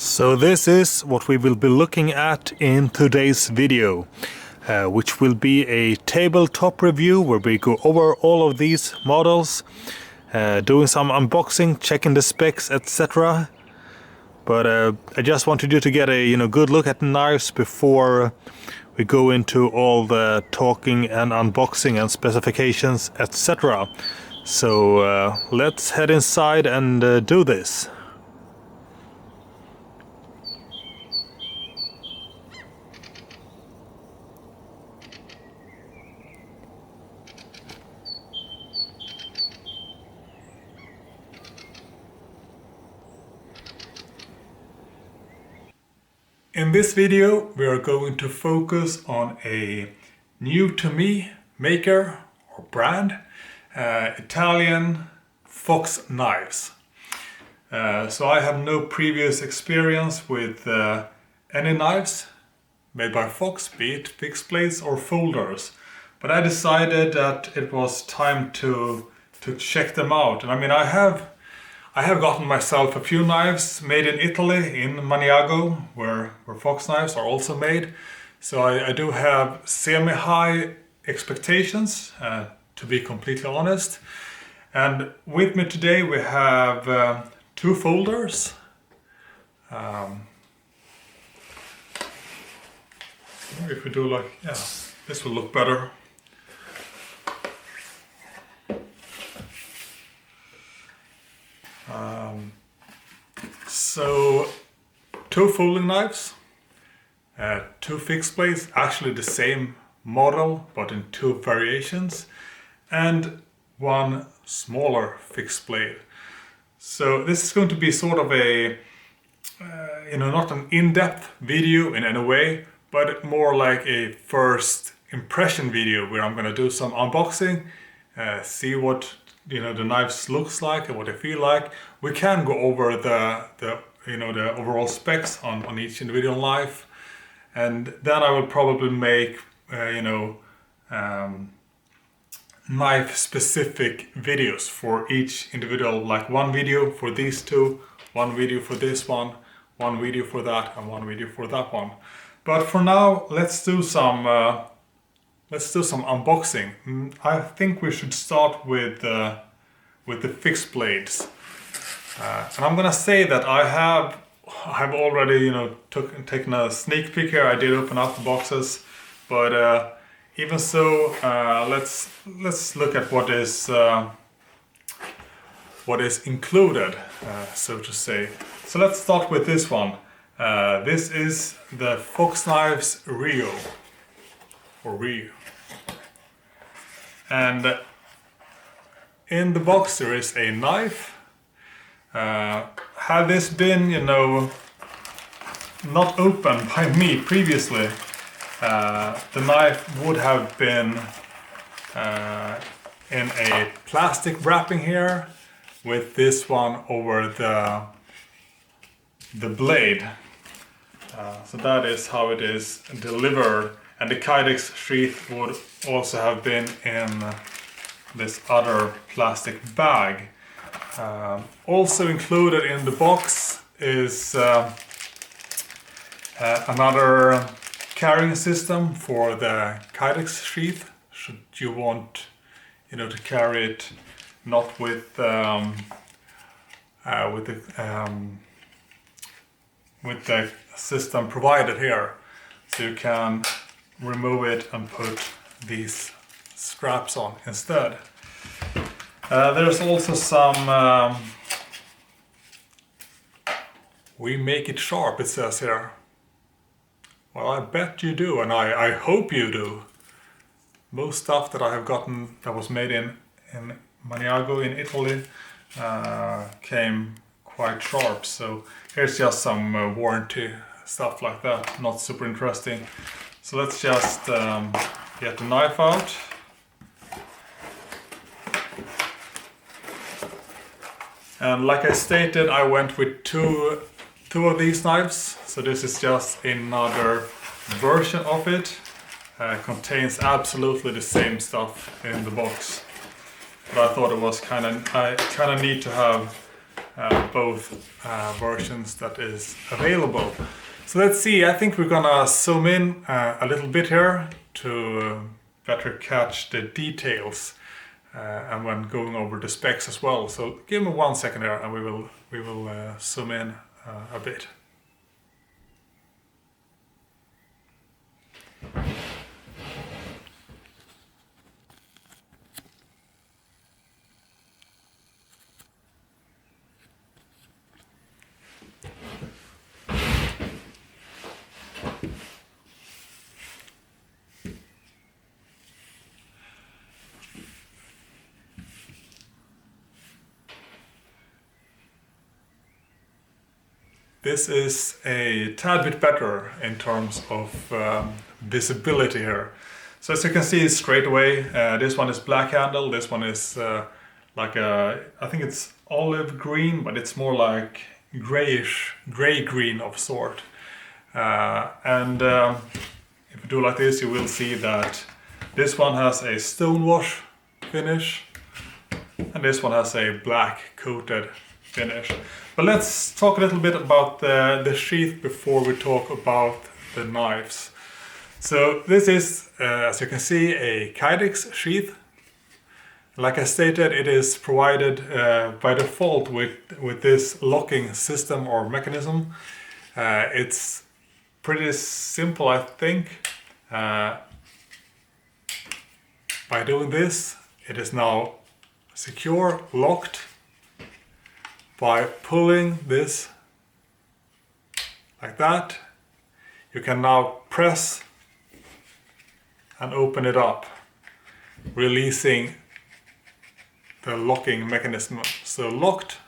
So this is what we will be looking at in today's video, which will be a tabletop review where we go over all of these models, doing some unboxing, checking the specs, etc. But I just wanted you to get a good look at the knives before we go into all the talking and unboxing and specifications, etc. So let's head inside and do this. In this video we are going to focus on a new to me maker or brand, Italian Fox knives. So I have no previous experience with any knives made by Fox, be it fixed blades or folders, but I decided that it was time to check them out. And I mean, I have gotten myself a few knives made in Italy, in Maniago, where Fox knives are also made. So I do have semi-high expectations, to be completely honest. And with me today we have two folders. If we do like, yeah, this will look better. So two folding knives, two fixed blades, actually the same model but in two variations, and one smaller fixed blade. So this is going to be sort of a, not an in-depth video in any way, but more like a first impression video where I'm going to do some unboxing, see what the knives looks like and what they feel like. We can go over the overall specs on each individual knife, and then I will probably make knife specific videos for each individual, like one video for these two, one video for this one video for that, and one video for that one. But for now, let's do some unboxing. I think we should start with the fixed blades, and I'm gonna say that I have already taken a sneak peek here. I did open up the boxes, but even so, let's look at what is included, so to say. So let's start with this one. This is the Fox Knives Rio, or Rio. And in the box there is a knife. Had this been, not opened by me previously, the knife would have been in a plastic wrapping here, with this one over the blade. So that is how it is delivered, and the Kydex sheath would also have been in this other plastic bag. Also included in the box is another carrying system for the Kydex sheath, should you want to carry it not with the system provided here, so you can remove it and put these straps on instead. There's also some we make it sharp, it says here. Well, I bet you do, and I hope you do. Most stuff that I have gotten that was made in Maniago in Italy came quite sharp. So here's just some warranty stuff like that, not super interesting. So let's just get the knife out. And like I stated, I went with two of these knives. So this is just another version of it. Contains absolutely the same stuff in the box. But I thought it was kind of neat to have both versions that is available. So let's see, I think we're gonna zoom in a little bit here to better catch the details and when going over the specs as well. So give me 1 second here and we will zoom in a bit. This is a tad bit better in terms of visibility here. So as you can see straight away, this one is black handle, this one is like a, I think it's olive green, but it's more like grayish, gray-green of sort. And if you do like this, you will see that this one has a stonewash finish and this one has a black coated finish. But let's talk a little bit about the sheath before we talk about the knives. So this is, as you can see, a Kydex sheath. Like I stated, it is provided by default with this locking system or mechanism. It's pretty simple, I think. By doing this, it is now secure, locked. By pulling this like that, you can now press and open it up, releasing the locking mechanism. So locked,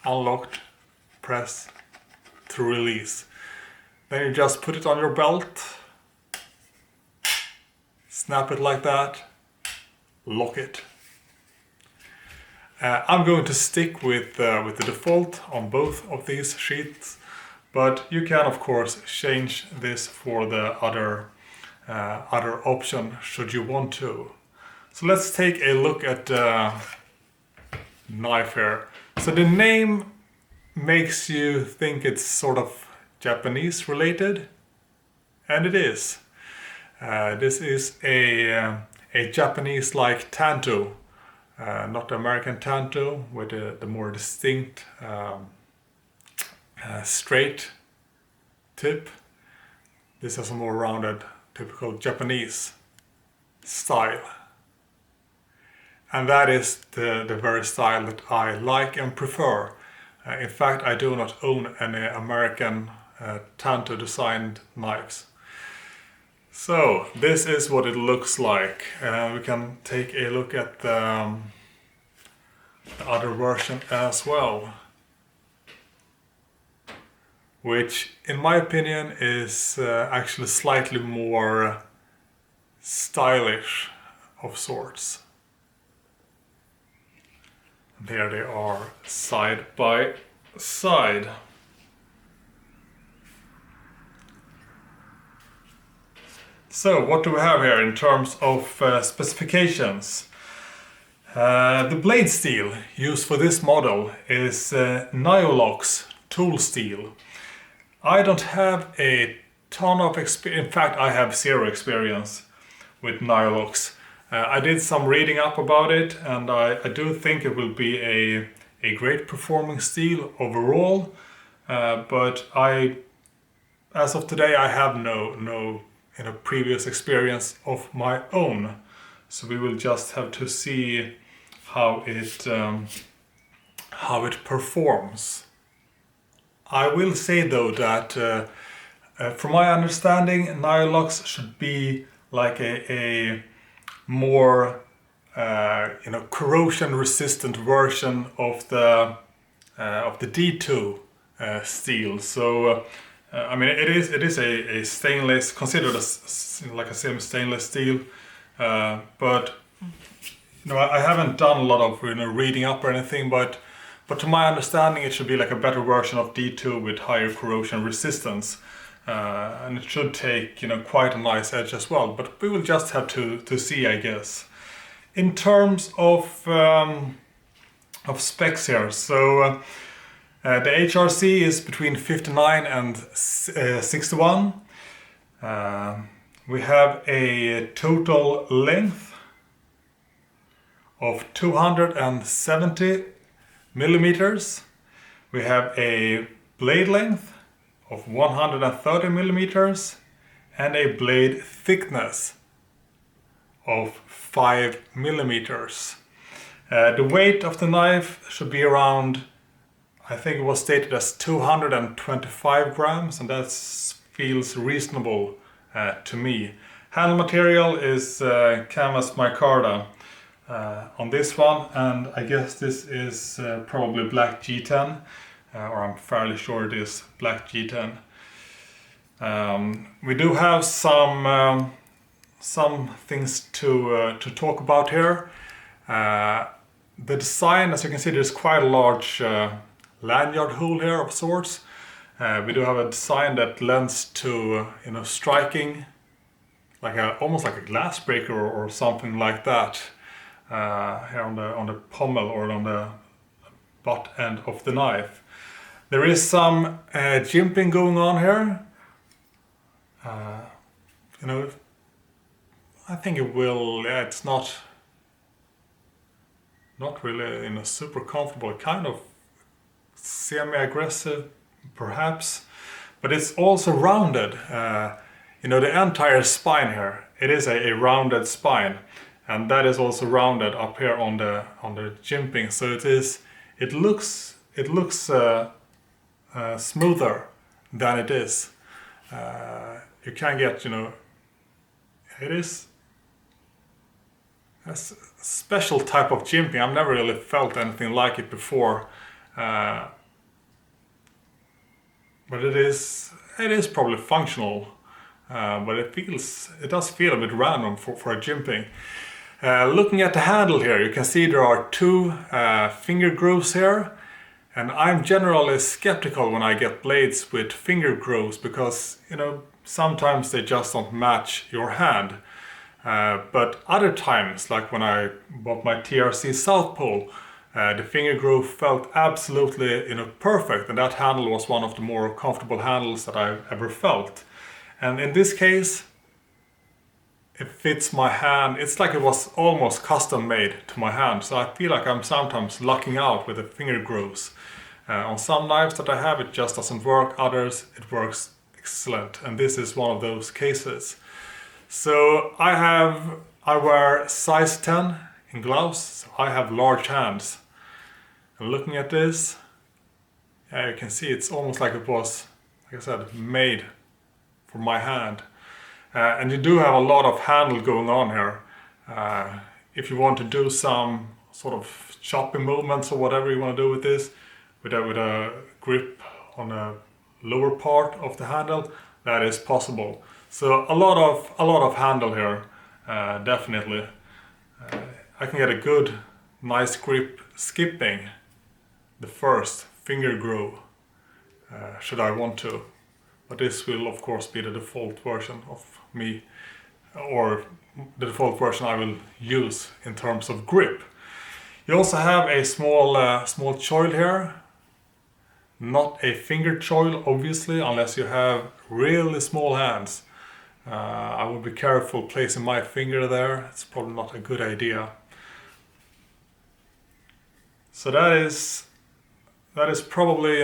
unlocked, press to release. Then you just put it on your belt, snap it like that, lock it. I'm going to stick with the default on both of these sheets, but you can of course change this for the other option should you want to. So let's take a look at the knife here. So the name makes you think it's sort of Japanese related, and it is. This is a Japanese-like tanto. Not the American tanto with the more distinct straight tip. This has a more rounded, typical Japanese style. And that is the very style that I like and prefer. In fact, I do not own any American tanto designed knives. So this is what it looks like. We can take a look at the other version as well, which in my opinion is actually slightly more stylish of sorts. And here they are side by side. So what do we have here in terms of specifications? The blade steel used for this model is Nyolox tool steel. I don't have a ton of experience, in fact I have zero experience with Nyolox. I did some reading up about it and I do think it will be a great performing steel overall, but as of today I have no previous experience of my own, so we will just have to see how it performs. I will say though that from my understanding, Nyolox should be like a more corrosion resistant version of the D2 steel. So I mean, it is a stainless, considered like a semi-stainless steel, but I haven't done a lot of reading up or anything. But to my understanding, it should be like a better version of D2 with higher corrosion resistance, and it should take quite a nice edge as well. But we will just have to see, I guess. In terms of specs here. So the HRC is between 59 and 61. We have a total length of 270 millimeters. We have a blade length of 130 millimeters and a blade thickness of 5 millimeters. The weight of the knife should be around, I think it was stated as 225 grams, and that feels reasonable to me. Handle material is canvas micarta on this one, and I guess this is probably black G10, or I'm fairly sure it is black G10. We do have some things to talk about here. The design, as you can see, there's quite a large lanyard hole here of sorts. We do have a design that lends to striking like almost like a glass breaker or something like that here on the pommel or on the butt end of the knife. There is some jimping going on here. I think it will. Yeah, it's not really super comfortable. Kind of semi-aggressive, perhaps, but it's also rounded. The entire spine here. It is a rounded spine, and that is also rounded up here on the jimping. So it looks smoother than it is. You can get, it is a special type of jimping. I've never really felt anything like it before, but it is probably functional, but it does feel a bit random for a jimping. Looking at the handle here, you can see there are two finger grooves here. And I'm generally skeptical when I get blades with finger grooves because, sometimes they just don't match your hand. But other times, like when I bought my TRC South Pole, the finger groove felt absolutely, perfect. And that handle was one of the more comfortable handles that I've ever felt. And in this case, it fits my hand. It's like it was almost custom made to my hand. So I feel like I'm sometimes lucking out with the finger grooves. On some knives that I have, it just doesn't work. Others, it works excellent. And this is one of those cases. So I wear size 10 in gloves. So I have large hands. And looking at this, you can see it's almost like it was, like I said, made for my hand. And you do have a lot of handle going on here. If you want to do some sort of chopping movements or whatever you want to do with this, with a grip on the lower part of the handle, that is possible. So a lot of handle here, definitely. I can get a good, nice grip skipping the first finger groove, should I want to. But this will of course be the default version of me, or the default version I will use in terms of grip. You also have a small choil here. Not a finger choil, obviously, unless you have really small hands. I would be careful placing my finger there. It's probably not a good idea. So that is probably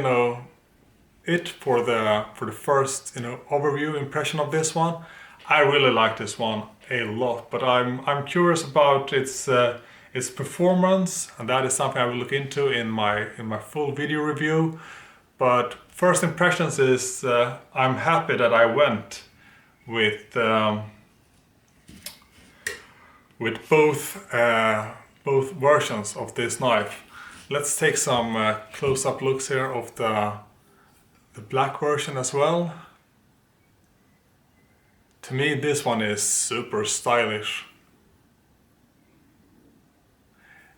it for the first overview impression of this one. I really like this one a lot, but I'm curious about its performance, and that is something I will look into in my full video review. But first impressions is I'm happy that I went with both versions of this knife. Let's take some close-up looks here of the black version as well. To me, this one is super stylish.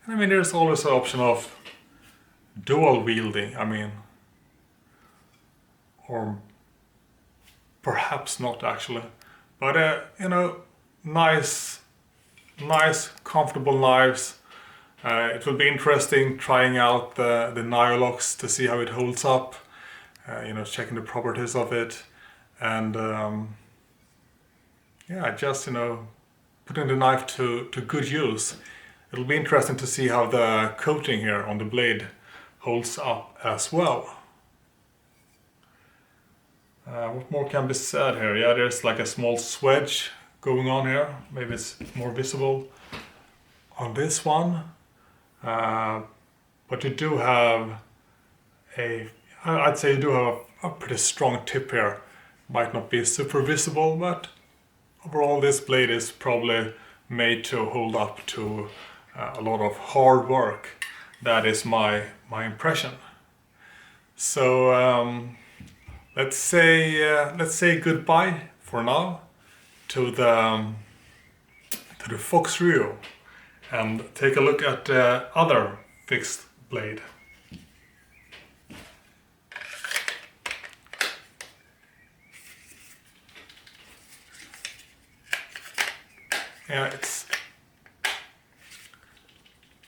And I mean, there's always the option of dual wielding. Or perhaps not actually, but nice, comfortable knives. It will be interesting trying out the Nylox to see how it holds up, checking the properties of it, and just putting the knife to good use. It'll be interesting to see how the coating here on the blade holds up as well. What more can be said here? Yeah, there's like a small swedge going on here. Maybe it's more visible on this one. But you do have I'd say you do have a pretty strong tip here. Might not be super visible, but overall this blade is probably made to hold up to a lot of hard work. That is my impression. So let's say goodbye for now to the Fox Rio and take a look at the other fixed blade. Yeah, it's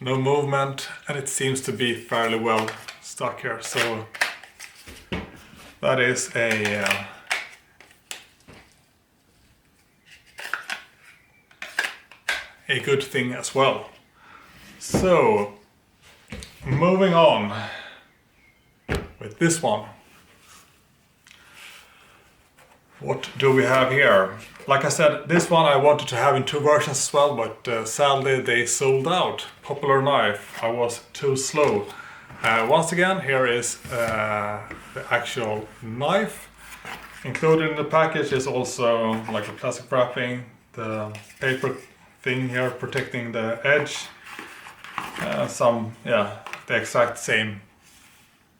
no movement and it seems to be fairly well stuck here, so that is a good thing as well. So moving on with this one. What do we have here? Like I said, this one I wanted to have in 2 versions as well, but sadly they sold out. Popular knife, I was too slow. Once again, here is the actual knife. Included in the package is also like a plastic wrapping, the paper thing here protecting the edge, the exact same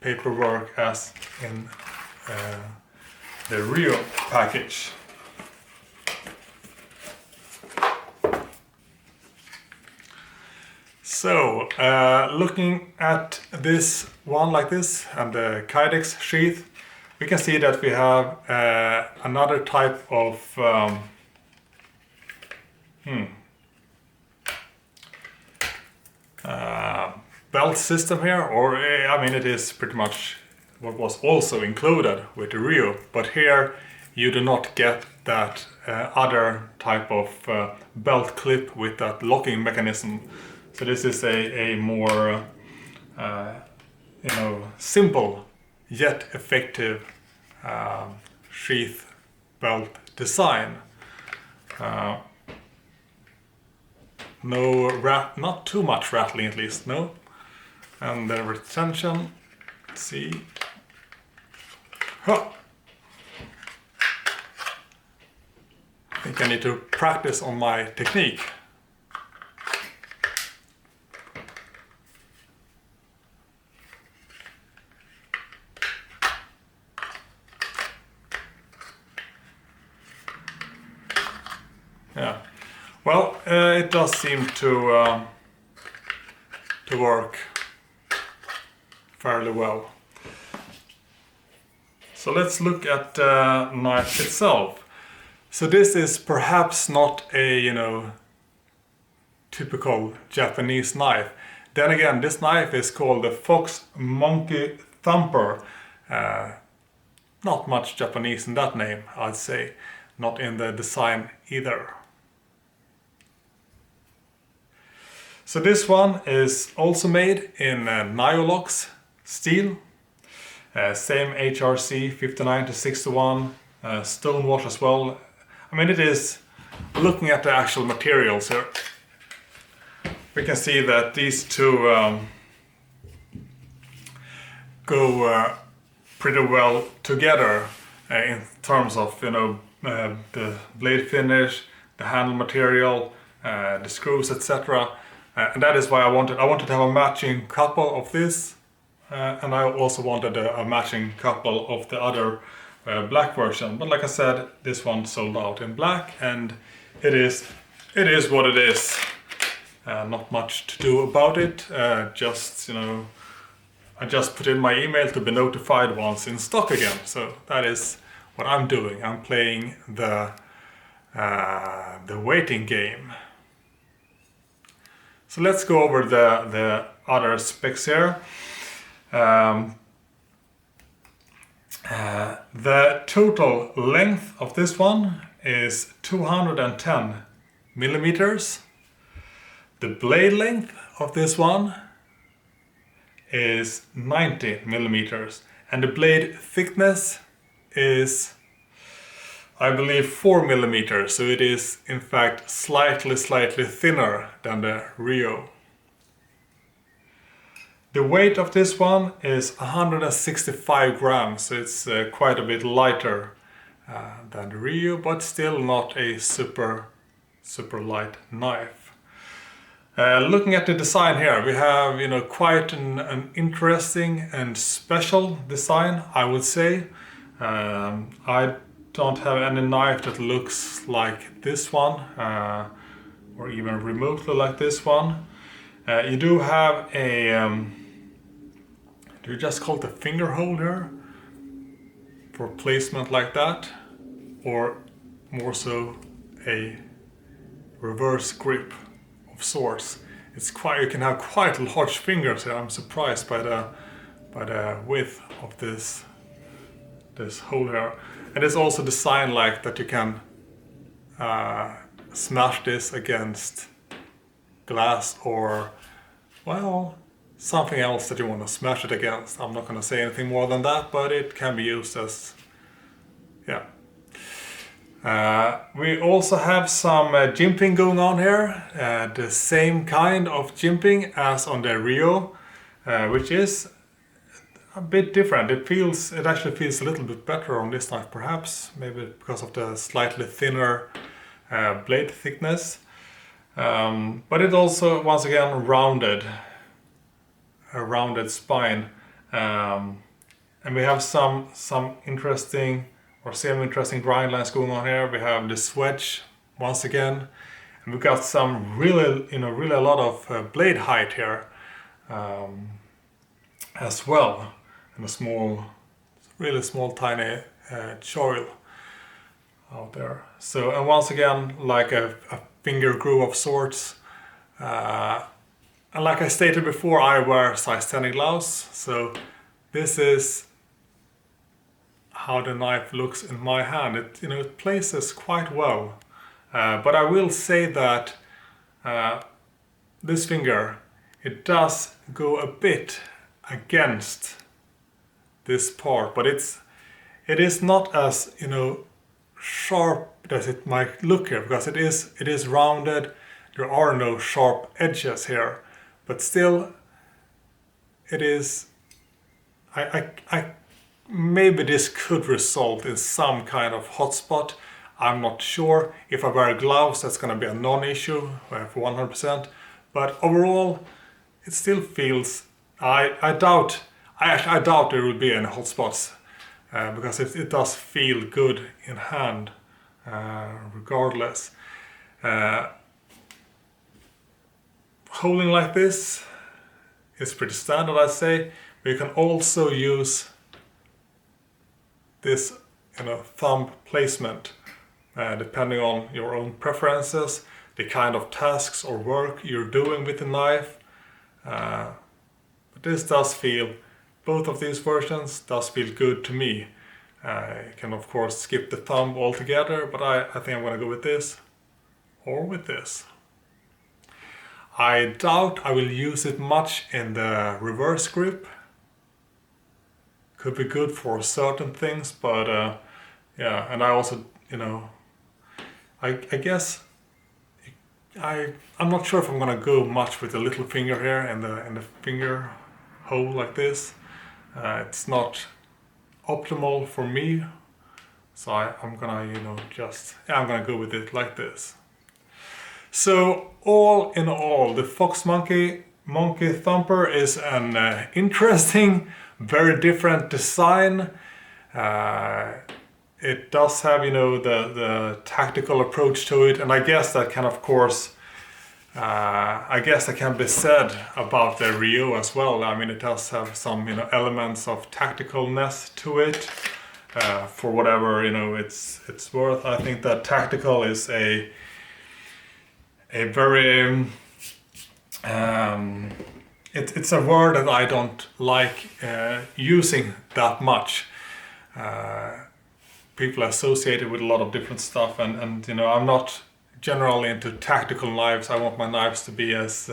paperwork as in the Rio package. So, looking at this one like this and the Kydex sheath, we can see that we have another type of belt system here, or it is pretty much what was also included with the Rio, but here you do not get that other type of belt clip with that locking mechanism. So this is a more simple yet effective sheath belt design. No not too much rattling at least, no. And the retention, let's see. Huh. I think I need to practice on my technique. Yeah, well, it does seem to work fairly well. So let's look at the knife itself. So this is perhaps not a typical Japanese knife. Then again, this knife is called the Fox Monkey Thumper. Not much Japanese in that name, I'd say. Not in the design either. So this one is also made in Nylox steel. Same HRC 59 to 61, stonewash as well. It is, looking at the actual materials here, we can see that these two go pretty well together in terms of the blade finish, the handle material, the screws, etc. And that is why I wanted to have a matching couple of this, and I also wanted a matching couple of the other black version. But like I said, this one sold out in black, and it is what it is. Not much to do about it. I just put in my email to be notified once in stock again. So that is what I'm doing. I'm playing the waiting game. So let's go over the other specs here. The total length of this one is 210 millimeters. The blade length of this one is 90 millimeters, and the blade thickness is, I believe, 4 millimeters, so it is in fact slightly thinner than the Rio. The weight of this one is 165 grams, so it's quite a bit lighter than the Rio, but still not a super light knife. Looking at the design here, we have, you know, quite an interesting and special design, I would say. I don't have any knife that looks like this one, or even remotely like this one. You do have a, do you just call it a finger holder for placement like that, or more so a reverse grip of sorts. It's quite, you can have quite large fingers here. I'm surprised by the width of this hole here. And it's also designed like that you can smash this against glass or, well, something else that you want to smash it against. I'm not going to say anything more than that, but it can be used as, yeah. We also have some jimping going on here, the same kind of jimping as on the Rio, which is a bit different. It actually feels a little bit better on this knife, perhaps, maybe because of the slightly thinner blade thickness. But it also, once again, a rounded spine, and we have some interesting or semi-interesting grind lines going on here. We have the swedge once again, and we've got some really a lot of blade height here as well, and a really small tiny choil out there. So, and once again, like a finger groove of sorts. And like I stated before, I wear size 10 gloves, so this is how the knife looks in my hand. It places quite well, but I will say that this finger, it does go a bit against this part, but it is not as, you know, sharp as it might look here, because it is rounded. There are no sharp edges here, but still it is. Maybe this could result in some kind of hotspot. I'm not sure. If I wear gloves, that's going to be a non-issue for 100%. But overall, it still feels. I doubt there will be any hotspots because it does feel good in hand, regardless. Holding like this is pretty standard, I'd say. But you can also use this, you know, thumb placement, depending on your own preferences, the kind of tasks or work you're doing with the knife. But this does feel, both of these versions does feel good to me. You can of course skip the thumb altogether, but I think I'm going to go with this or with this. I doubt I will use it much in the reverse grip. Could be good for certain things, but yeah, and I also, you know, I guess I'm not sure if I'm gonna go much with the little finger here and the finger hole like this. It's not optimal for me, so I'm gonna, you know, I'm gonna go with it like this. So all in all, the Fox Monkey Thumper is an interesting, very different design. It does have, you know, the tactical approach to it, and I guess that can, of course, I guess that can be said about the Rio as well. I mean, it does have some, you know, elements of tacticalness to it, for whatever, you know, it's worth. I think that tactical is a very it's a word that I don't like using that much. People associate it with a lot of different stuff, and you know, I'm not generally into tactical knives. I want my knives to be as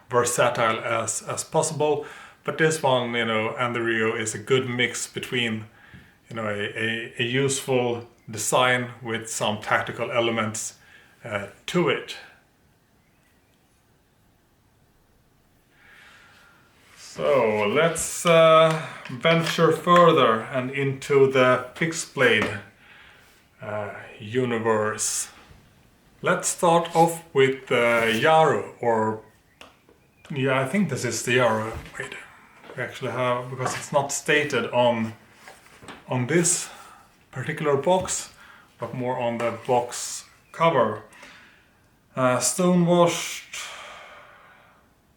versatile as possible. But this one, you know, and the Rio is a good mix between, you know, a useful design with some tactical elements to it. So let's venture further and into the fixed blade universe. Let's start off with Yaru, or yeah, I think this is the Yaru. Wait, we actually have, because it's not stated on this particular box, but more on the box cover. Stonewashed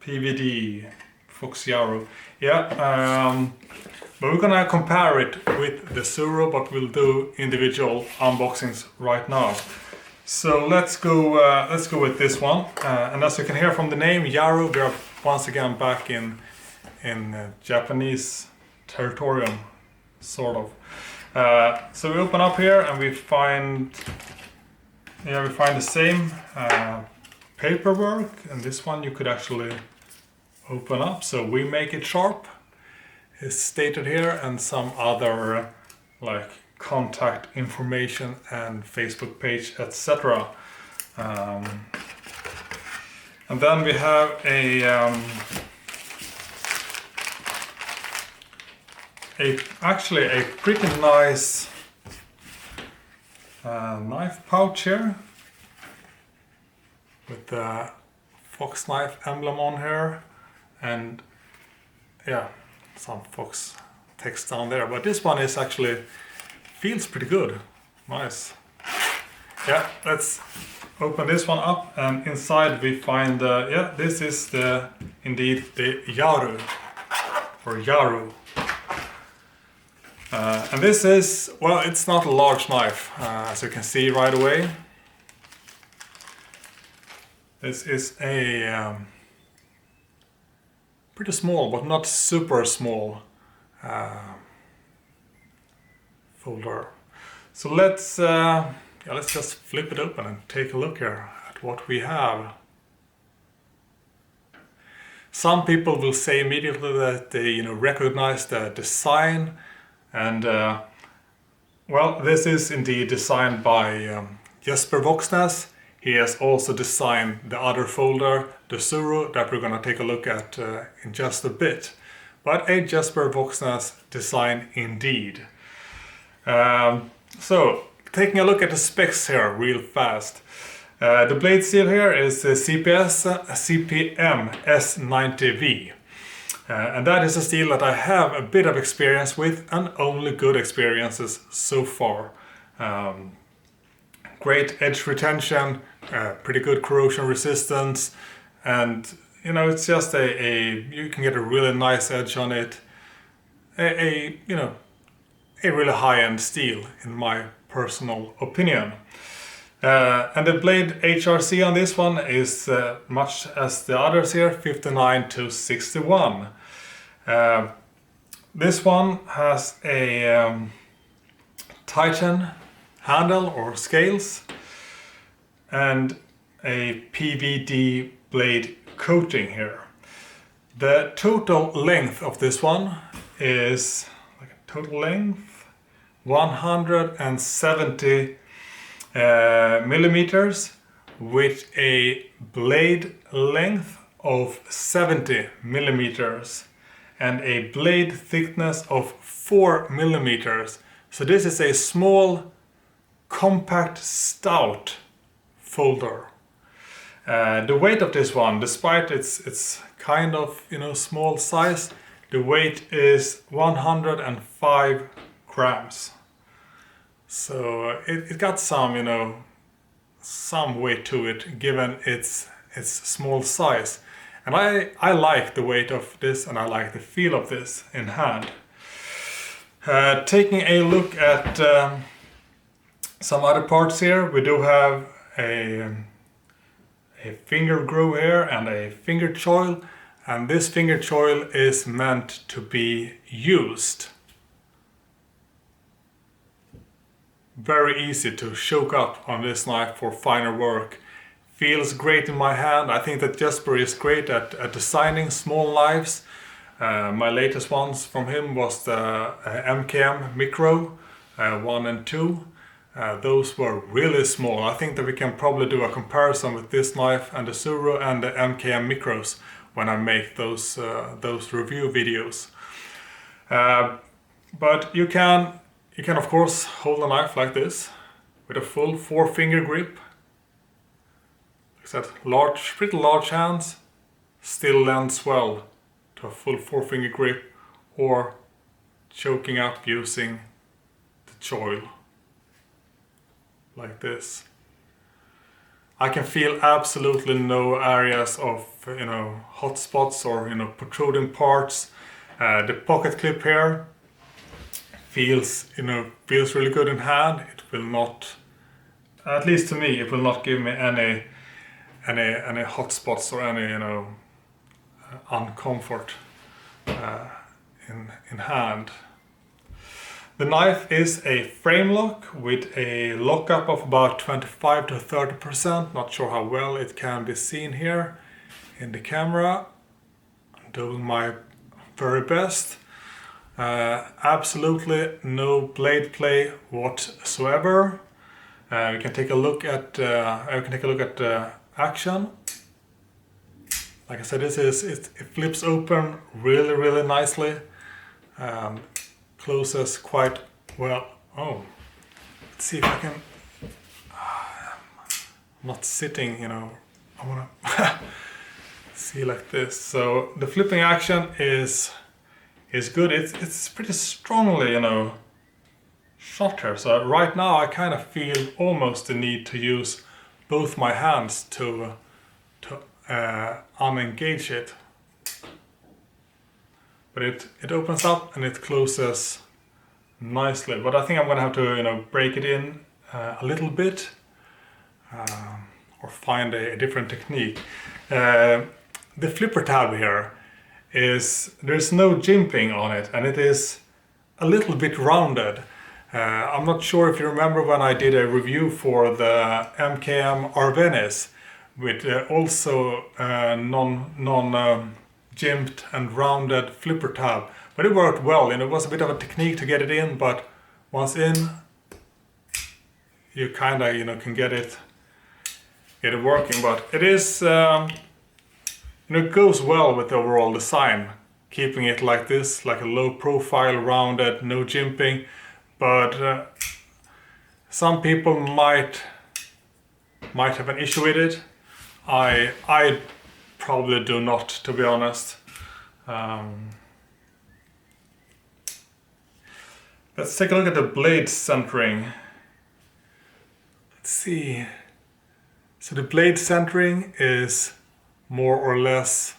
PVD Fox Yaru. Yeah, but we're gonna compare it with the Suru, but we'll do individual unboxings right now. So let's go with this one. And as you can hear from the name Yaru, we are once again back in Japanese territorium, sort of. So we open up here and we find the same paperwork, and this one you could actually open up. So we make it sharp is stated here, and some other like contact information and Facebook page, etc. And then we have actually a pretty nice knife pouch here with the fox knife emblem on here, and yeah, some fox text down there. But this one is actually feels pretty good. Nice. Yeah, let's open this one up, and inside we find yeah, this is indeed the Yaru, or Yaru. And this is, well, it's not a large knife, as you can see right away. This is a pretty small, but not super small folder. So let's just flip it open and take a look here at what we have. Some people will say immediately that they, you know, recognize the design, and well, this is indeed designed by Jesper Voxnäs. He has also designed the other folder, the Suru, that we're going to take a look at in just a bit. But a Jesper Voxnäs design indeed. So, taking a look at the specs here real fast. The blade steel here is CPM S90V. And that is a steel that I have a bit of experience with, and only good experiences so far. Great edge retention, pretty good corrosion resistance, and you know, it's just you can get a really nice edge on it. You know, a really high-end steel in my personal opinion. And the blade HRC on this one is much as the others here, 59 to 61. This one has a Titan handle or scales and a PVD blade coating here. The total length of this one is total length 170 millimeters with a blade length of 70 millimeters and a blade thickness of 4 millimeters. So this is a small, compact, stout folder. The weight of this one, despite its kind of, you know, small size, the weight is 105 grams. So it got some, you know, some weight to it given its small size. And I like the weight of this, and I like the feel of this in hand. Taking a look at some other parts here, we do have a a finger groove here and a finger choil, and this finger choil is meant to be used. Very easy to choke up on this knife for finer work. Feels great in my hand. I think that Jesper is great at designing small knives. My latest ones from him was the MKM Micro 1 and 2. Those were really small. I think that we can probably do a comparison with this knife and the Suru and the MKM Micros when I make those review videos. But you can of course hold a knife like this with a full 4-finger grip. Like that, pretty large hands still lends well to a full 4-finger grip, or choking up using the choil like this. I can feel absolutely no areas of hot spots or protruding parts. The pocket clip here feels really good in hand. It will not, at least to me, it will not give me any hot spots or any uncomfort in hand. The knife is a frame lock with a lockup of about 25 to 30%. Not sure how well it can be seen here in the camera. I'm doing my very best. Absolutely no blade play whatsoever. We can take a look at action. Like I said, it flips open really nicely. Closes quite well. Oh, let's see if I can. I'm not sitting, I wanna see like this. So the flipping action is good. It's pretty strongly, shot here. So right now I kind of feel almost the need to use both my hands to unengage it. But it opens up and it closes nicely. But I think I'm gonna have to break it in a little bit or find a different technique. The flipper tab here there's no jimping on it, and it is a little bit rounded. I'm not sure if you remember when I did a review for the MKM Arvenis with also non-jimped and rounded flipper tab, but it worked well, and it was a bit of a technique to get it in, but once in, you kind of can get it working. But it is it goes well with the overall design, keeping it like this, like a low profile, rounded, no jimping. But some people might have an issue with it. I probably do not, to be honest. Let's take a look at the blade centering. Let's see. So the blade centering is more or less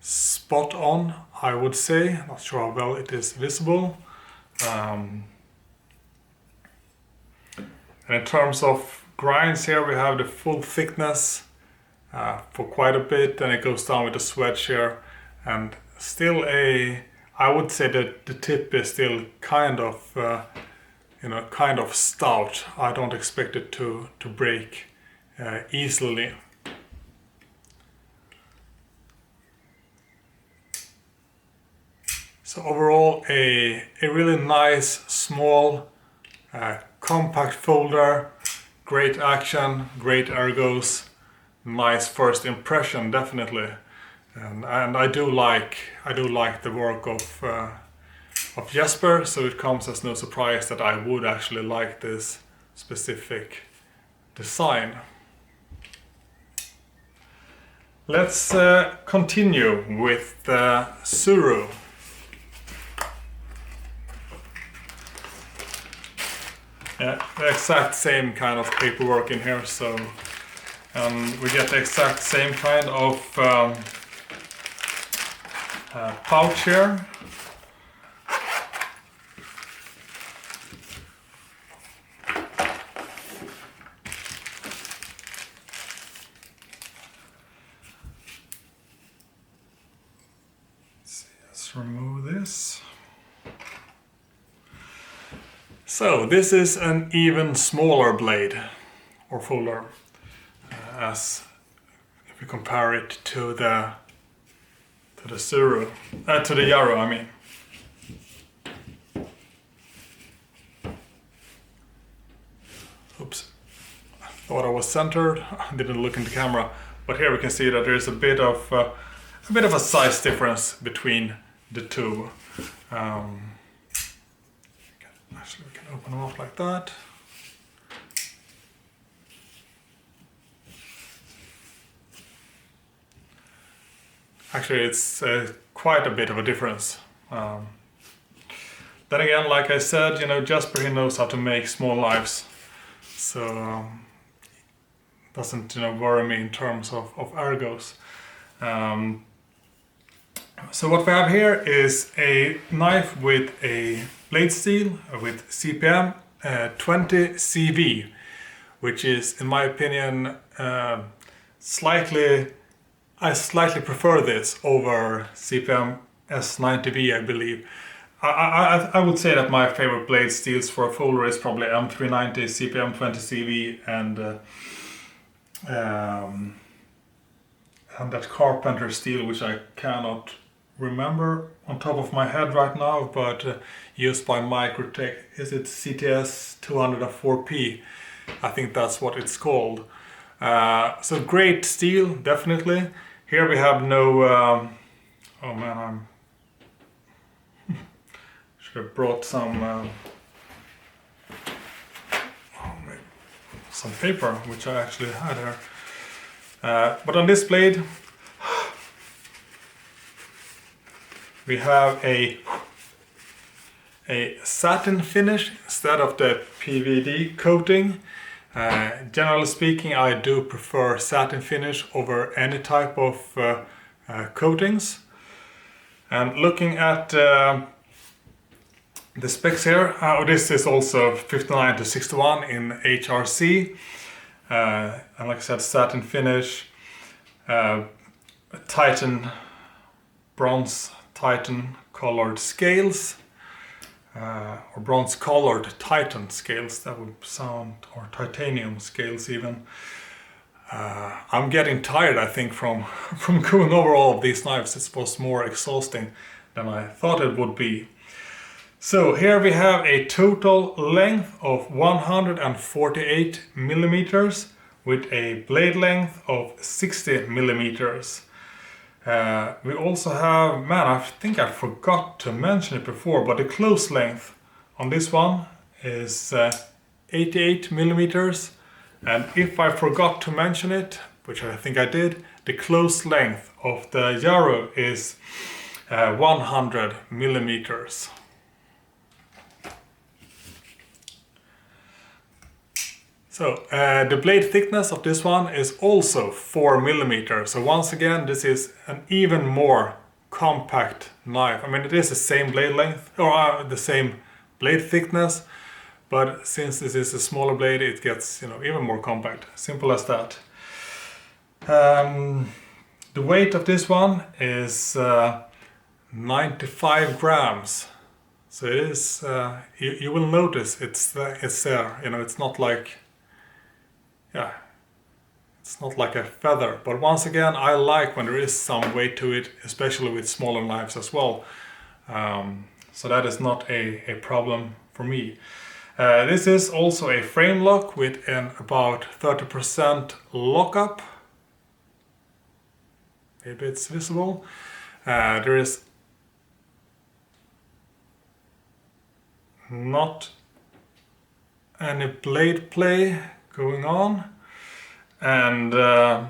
spot on, I would say. Not sure how well it is visible. And in terms of grinds here, we have the full thickness for quite a bit, and it goes down with the swedge here, and still I would say that the tip is still kind of stout. I don't expect it to break easily. So overall, a really nice, small, compact folder, great action, great ergos, nice first impression, definitely. And I do like the work of Jesper, so it comes as no surprise that I would actually like this specific design. Let's continue with the Suru. Yeah, the exact same kind of paperwork in here, so we get the exact same kind of pouch here. Let's remove this. So this is an even smaller blade or folder, as if we compare it to the Suru, to the Yaru, I mean. Oops, I thought I was centered. I didn't look in the camera, but here we can see that there's a bit of a size difference between the two. Actually, we can open them up like that. Actually, it's quite a bit of a difference. Then again, like I said, you know, Jasper, he knows how to make small knives, so doesn't, you know, worry me in terms of ergos. So what we have here is a knife with a blade steel with CPM 20 CV, which is, in my opinion, I slightly prefer this over CPM S90V, I believe. I would say that my favorite blade steels for a folder is probably M390 CPM 20 CV and that Carpenter steel, which I cannot remember on top of my head right now, but used by Microtech. Is it CTS 204P? I think that's what it's called. So great steel, definitely. Here we have no... oh man, should have brought some paper, which I actually had here. But on this blade, we have a satin finish instead of the PVD coating. Generally speaking, I do prefer satin finish over any type of coatings. And looking at the specs here, this is also 59 to 61 in HRC. And like I said, satin finish, Titan, bronze Titan colored scales, or bronze colored Titan scales, that would sound, or titanium scales even. I'm getting tired, I think, from going over all of these knives. It was more exhausting than I thought it would be. So here we have a total length of 148 millimeters with a blade length of 60 millimeters. We also have, man, I think I forgot to mention it before, but the close length on this one is 88 millimeters. And if I forgot to mention it, which I think I did, the close length of the Yaru is 100 millimeters. So the blade thickness of this one is also 4 millimeters. So once again, this is an even more compact knife. I mean, it is the same blade length, or the same blade thickness, but since this is a smaller blade, it gets, you know, even more compact. Simple as that. The weight of this one is 95 grams. So it is. You will notice it's there. You know, it's not like. Yeah, it's not like a feather, but once again, I like when there is some weight to it, especially with smaller knives as well. So that is not a problem for me. This is also a frame lock with an about 30% lockup. Maybe it's visible. There is not any blade play going on, and in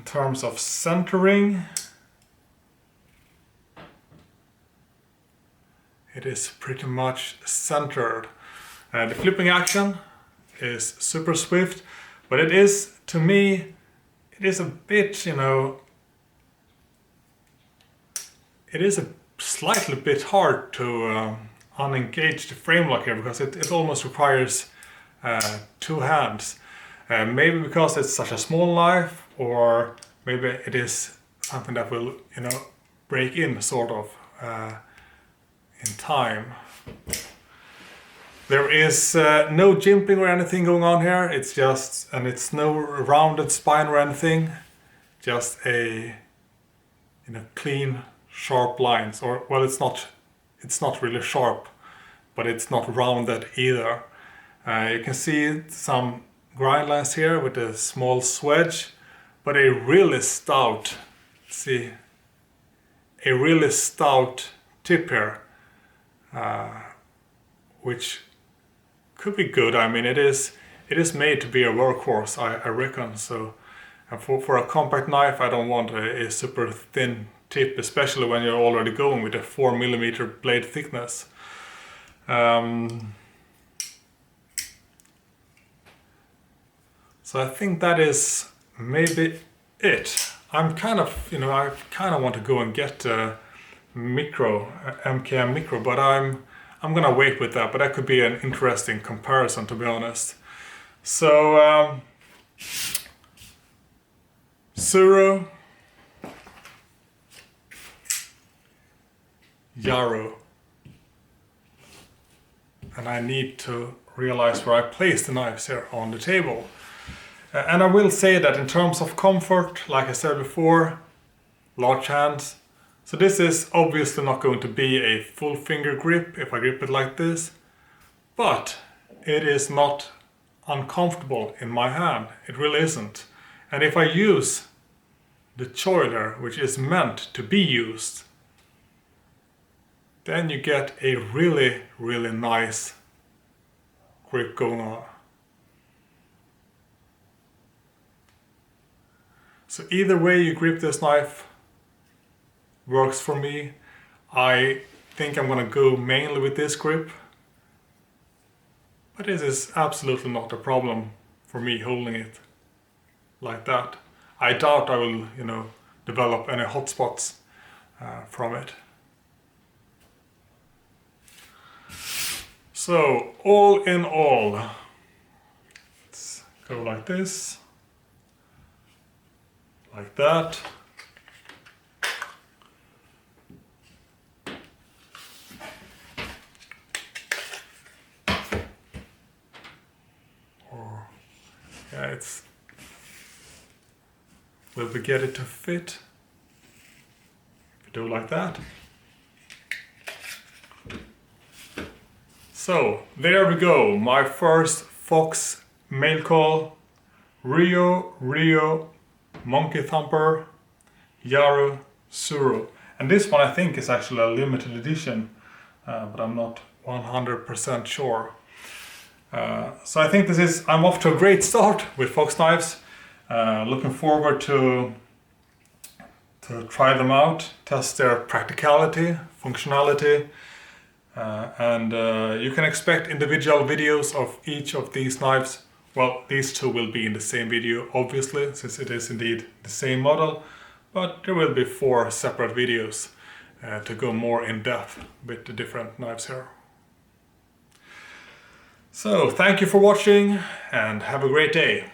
terms of centering, it is pretty much centered. The flipping action is super swift, but it is, to me, it is a bit, you know, it is a slightly bit hard to unengage the frame lock here, because it almost requires two hands. Maybe because it's such a small knife, or maybe it is something that will, you know, break in sort of in time. There is no jimping or anything going on here. It's just, and it's no rounded spine or anything. Just a, you know, clean, sharp lines. Or well, it's not really sharp, but it's not rounded either. You can see some grind lines here with a small swedge, but a really stout, see, a really stout tip here, which could be good. I mean, it is made to be a workhorse, I reckon. So for a compact knife, I don't want a super thin tip, especially when you're already going with a 4mm blade thickness. So I think that is maybe it. I'm kind of, you know, I kind of want to go and get a micro, MKM micro, but I'm gonna wait with that. But that could be an interesting comparison, to be honest. So Suru, Yaru, and I need to realize where I place the knives here on the table. And I will say that in terms of comfort, like I said before, large hands. So this is obviously not going to be a full finger grip if I grip it like this, but it is not uncomfortable in my hand. It really isn't. And if I use the choiler, which is meant to be used, then you get a really, really nice grip going on. So either way you grip this knife works for me. I think I'm gonna go mainly with this grip, but this is absolutely not a problem for me holding it like that. I doubt I will, you know, develop any hot spots from it. So all in all, let's go like this. Like that. Or, yeah, it's, will we get it to fit? If we do like that. So there we go, my first Fox mail call, Rio, Monkey Thumper, Yaru, Suru. And this one I think is actually a limited edition, but I'm not 100% sure. So I think I'm off to a great start with Fox knives. Looking forward to try them out, test their practicality, functionality, and you can expect individual videos of each of these knives. Well, these two will be in the same video, obviously, since it is indeed the same model, but there will be 4 separate videos to go more in depth with the different knives here. So, thank you for watching and have a great day.